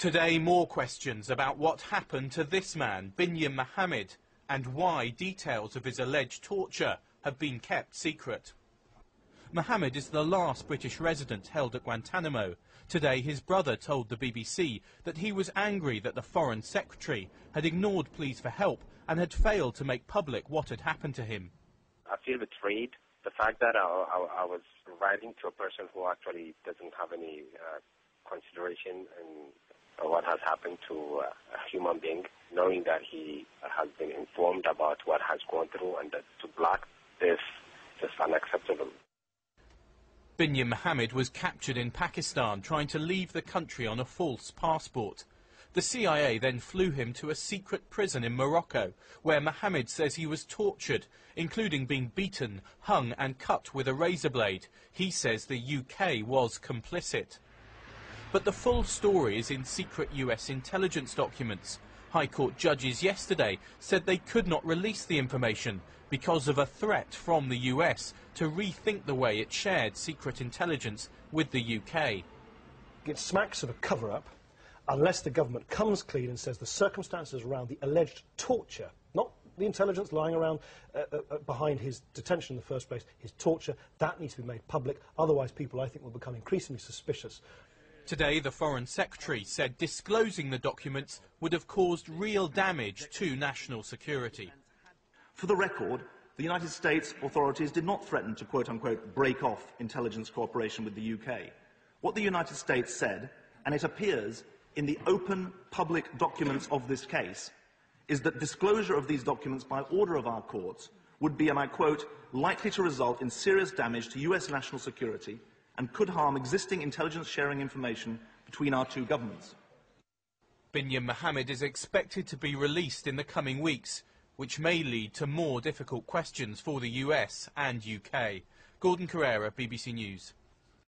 Today, more questions about what happened to this man, Binyam Mohammed, and why details of his alleged torture have been kept secret. Mohammed is the last British resident held at Guantanamo. Today, his brother told the BBC that he was angry that the Foreign Secretary had ignored pleas for help and had failed to make public what had happened to him. I feel betrayed. The fact that I was writing to a person who actually doesn't have any consideration in what has happened to a human being, knowing that he has been informed about what has gone through, and that to block this is unacceptable. Binyam Mohammed was captured in Pakistan trying to leave the country on a false passport. The CIA then flew him to a secret prison in Morocco, where Mohammed says he was tortured, including being beaten, hung and cut with a razor blade. He says the UK was complicit. But the full story is in secret US intelligence documents. High Court judges yesterday said they could not release the information because of a threat from the US to rethink the way it shared secret intelligence with the UK. It smacks of a cover-up unless the government comes clean and says the circumstances around the alleged torture, not the intelligence lying around behind his detention in the first place, his torture, that needs to be made public. Otherwise, people, I think, will become increasingly suspicious. Today, the Foreign Secretary said disclosing the documents would have caused real damage to national security. For the record, the United States authorities did not threaten to quote-unquote break off intelligence cooperation with the UK. What the United States said, and it appears in the open public documents of this case, is that disclosure of these documents by order of our courts would be, and I quote, likely to result in serious damage to US national security and could harm existing intelligence sharing information between our two governments. Binyam Mohammed is expected to be released in the coming weeks, which may lead to more difficult questions for the US and UK. Gordon Carrera, BBC News.